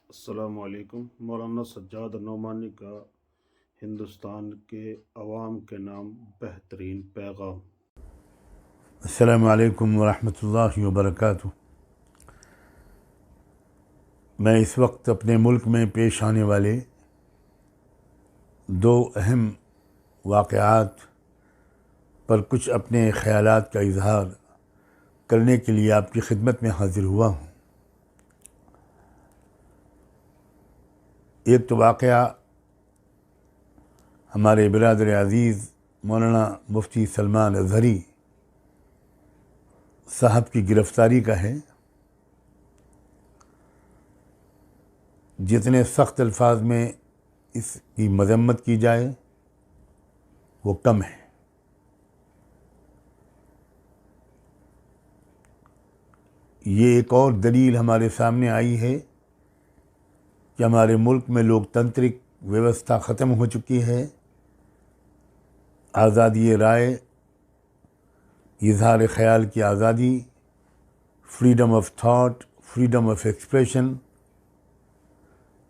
अस्सलामु अलैकुम। मौलाना सज्जाद नोमानी का हिंदुस्तान के अवाम के नाम बेहतरीन पैगाम। अस्सलामु अलैकुम वरहमतुल्लाहि वबरकातुहू। मैं इस वक्त अपने मुल्क में पेश आने वाले दो अहम वाक़यात पर कुछ अपने ख़यालात का इजहार करने के लिए आपकी खिदमत में हाज़िर हुआ हूँ। एक तो वाक़या हमारे बिरादर अज़ीज़ मौलाना मुफ्ती सलमान अज़हरी साहब की गिरफ़्तारी का है। जितने सख्त अल्फाज में इसकी मज़म्मत की जाए वो कम है। ये एक और दलील हमारे सामने आई है कि हमारे मुल्क में लोकतांत्रिक व्यवस्था ख़त्म हो चुकी है। आज़ादी राय, इज़हार ख़याल की आज़ादी, freedom of thought, freedom of expression,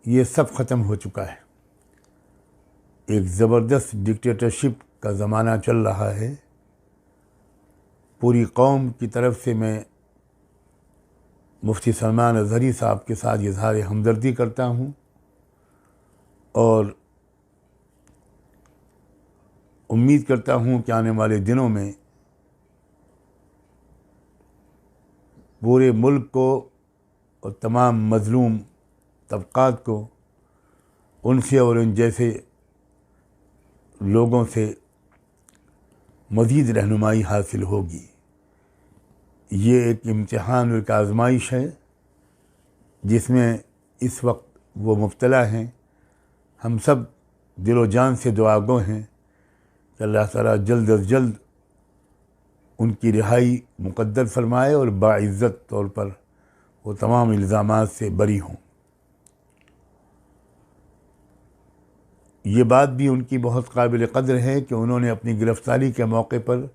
ये सब ख़त्म हो चुका है। एक ज़बरदस्त डिक्टेटरशिप का ज़माना चल रहा है। पूरी कौम की तरफ से मैं मुफ्ती सलमान अज़हरी साहब के साथ इज़हार हमदर्दी करता हूँ और उम्मीद करता हूँ कि आने वाले दिनों में पूरे मुल्क को और तमाम मज़लूम तबक़ात को उनसे और उन जैसे लोगों से मज़ीद रहनुमाई हासिल होगी। ये एक इम्तिहान और एक आज़माइश है जिसमें इस वक्त वो मुब्तला हैं। हम सब दिलो जान से दुआगो हैं कि अल्लाह ताला जल्द अज़ जल्द उनकी रिहाई मुक़द्दर फरमाए और बाइज़्ज़त तौर पर वो तमाम इल्ज़ामात से बरी हों। ये बात भी उनकी बहुत काबिल क़द्र है कि उन्होंने अपनी गिरफ़्तारी के मौके पर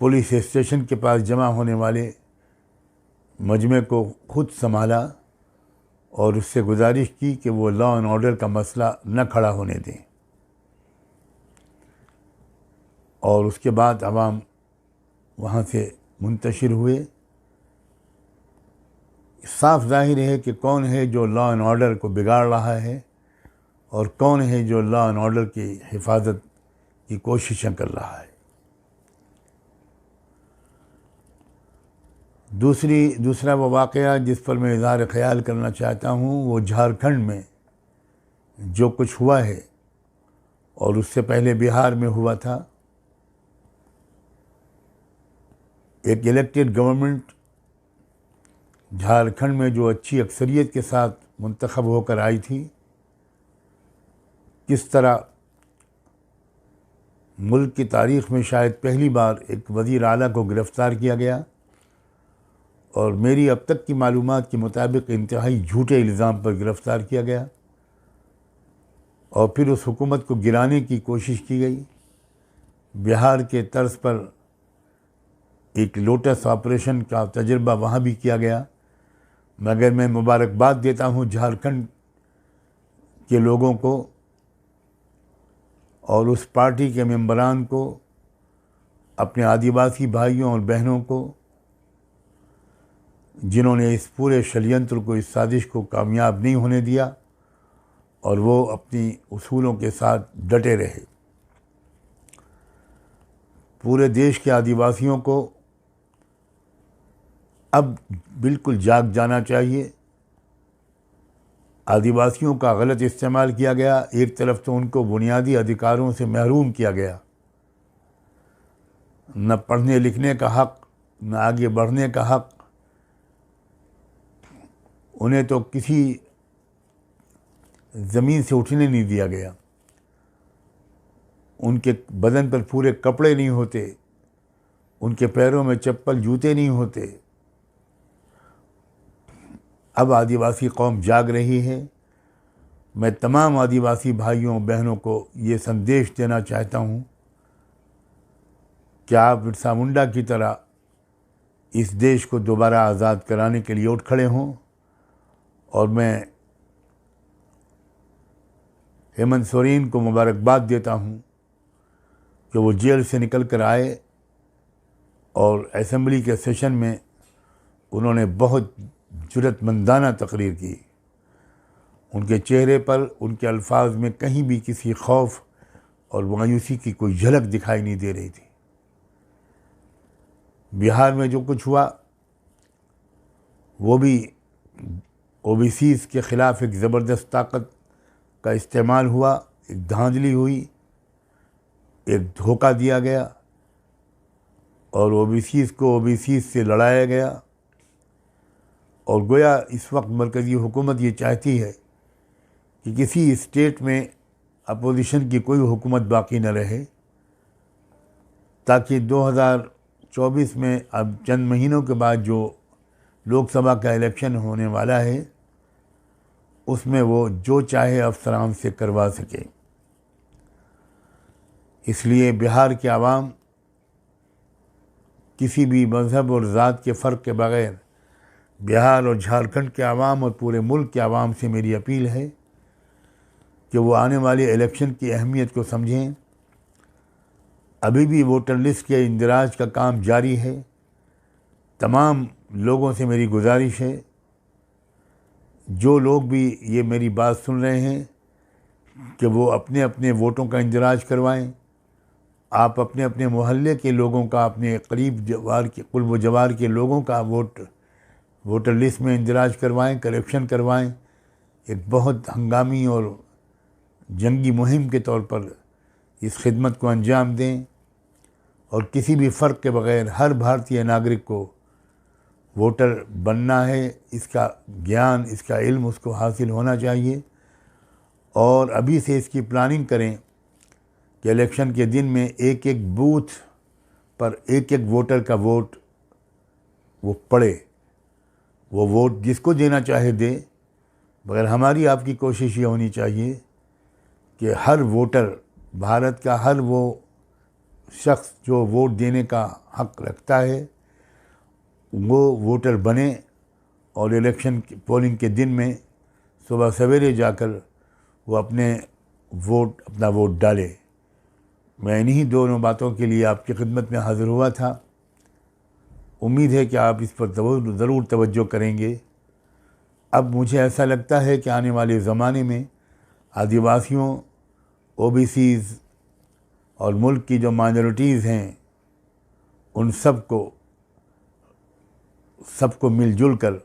पुलिस स्टेशन के पास जमा होने वाले मजमे को खुद संभाला और उससे गुजारिश की कि वो लॉ एंड ऑर्डर का मसला न खड़ा होने दें। और उसके बाद अवाम वहाँ से मुंतशिर हुए। साफ ज़ाहिर है कि कौन है जो लॉ एंड ऑर्डर को बिगाड़ रहा है और कौन है जो लॉ एंड ऑर्डर की हिफाजत की कोशिशें कर रहा है। दूसरा वो वाक़या जिस पर मैं इज़हार ख़याल करना चाहता हूँ वो झारखंड में जो कुछ हुआ है और उससे पहले बिहार में हुआ था। एक इलेक्टेड गवर्नमेंट झारखंड में जो अच्छी अक्सरियत के साथ मुंतखब होकर आई थी, किस तरह मुल्क की तारीख़ में शायद पहली बार एक वज़ीर आला को गिरफ़्तार किया गया और मेरी अब तक की मालूमात के मुताबिक इंतहाई झूठे इल्ज़ाम पर गिरफ़्तार किया गया और फिर उस हुकूमत को गिराने की कोशिश की गई। बिहार के तर्ज पर एक लोटस ऑपरेशन का तजुर्बा वहाँ भी किया गया। मगर मैं मुबारकबाद देता हूँ झारखंड के लोगों को और उस पार्टी के मेंबरान को, अपने आदिवासी भाइयों और बहनों को, जिन्होंने इस पूरे षड्यंत्र को, इस साजिश को कामयाब नहीं होने दिया और वो अपनी उसूलों के साथ डटे रहे। पूरे देश के आदिवासियों को अब बिल्कुल जाग जाना चाहिए। आदिवासियों का गलत इस्तेमाल किया गया। एक तरफ तो उनको बुनियादी अधिकारों से महरूम किया गया, न पढ़ने लिखने का हक़, न आगे बढ़ने का हक़। उन्हें तो किसी ज़मीन से उठने नहीं दिया गया। उनके बदन पर पूरे कपड़े नहीं होते, उनके पैरों में चप्पल जूते नहीं होते। अब आदिवासी कौम जाग रही है। मैं तमाम आदिवासी भाइयों बहनों को ये संदेश देना चाहता हूँ कि आप बिरसा मुंडा की तरह इस देश को दोबारा आज़ाद कराने के लिए उठ खड़े हों और मैं हेमंत सोरेन को मुबारकबाद देता हूँ कि वो जेल से निकल कर आए और असेंबली के सेशन में उन्होंने बहुत जुर्रतमंदाना तकरीर की। उनके चेहरे पर, उनके अल्फाज में कहीं भी किसी खौफ और मायूसी की कोई झलक दिखाई नहीं दे रही थी। बिहार में जो कुछ हुआ वो भी ओबीसीज़ के ख़िलाफ़ एक ज़बरदस्त ताकत का इस्तेमाल हुआ, एक धांधली हुई, एक धोखा दिया गया और ओबीसीज़ को ओबीसीज़ से लड़ाया गया। और गोया इस वक्त मरकज़ी हुकूमत ये चाहती है कि किसी स्टेट में अपोजिशन की कोई हुकूमत बाकी न रहे, ताकि 2024 में अब चंद महीनों के बाद जो लोकसभा का इलेक्शन होने वाला है उसमें वो जो चाहे अफसरान से करवा सके। इसलिए बिहार के आवाम किसी भी मज़हब और ज़ात के फ़र्क के बग़ैर बिहार और झारखंड के आवाम और पूरे मुल्क के आवाम से मेरी अपील है कि वो आने वाले इलेक्शन की अहमियत को समझें। अभी भी वोटर लिस्ट के इंदराज का काम जारी है। तमाम लोगों से मेरी गुजारिश है, जो लोग भी ये मेरी बात सुन रहे हैं, कि वो अपने अपने वोटों का इंदराज करवाएं। आप अपने अपने मोहल्ले के लोगों का, अपने करीब जवार के कुल व जवार के लोगों का वोटर लिस्ट में इंदराज करवाएं, करेक्शन करवाएं। एक बहुत हंगामी और जंगी मुहिम के तौर पर इस खिदमत को अंजाम दें और किसी भी फ़र्क के बग़ैर हर भारतीय नागरिक को वोटर बनना है। इसका ज्ञान, इसका इल्म उसको हासिल होना चाहिए और अभी से इसकी प्लानिंग करें कि इलेक्शन के दिन में एक एक बूथ पर एक एक वोटर का वोट वो पड़े। वो वोट जिसको देना चाहे दे, मगर हमारी आपकी कोशिश ये होनी चाहिए कि हर वोटर, भारत का हर वो शख्स जो वोट देने का हक रखता है वो वोटर बने और इलेक्शन पोलिंग के दिन में सुबह सवेरे जाकर वो अपना वोट डाले। मैं इन्हीं दोनों बातों के लिए आपकी खिदमत में हाज़िर हुआ था। उम्मीद है कि आप इस पर ज़रूर तवज्जो करेंगे। अब मुझे ऐसा लगता है कि आने वाले ज़माने में आदिवासियों, ओबीसीज़ और मुल्क की जो माइनॉरिटीज़ हैं उन सबको मिलजुल कर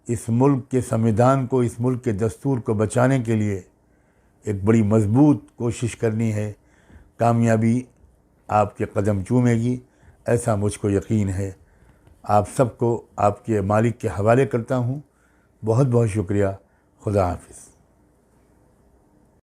इस मुल्क के संविधान को, इस मुल्क के दस्तूर को बचाने के लिए एक बड़ी मजबूत कोशिश करनी है। कामयाबी आपके कदम चूमेगी, ऐसा मुझको यकीन है। आप सबको आपके मालिक के हवाले करता हूँ। बहुत बहुत शुक्रिया। खुदा हाफिज़।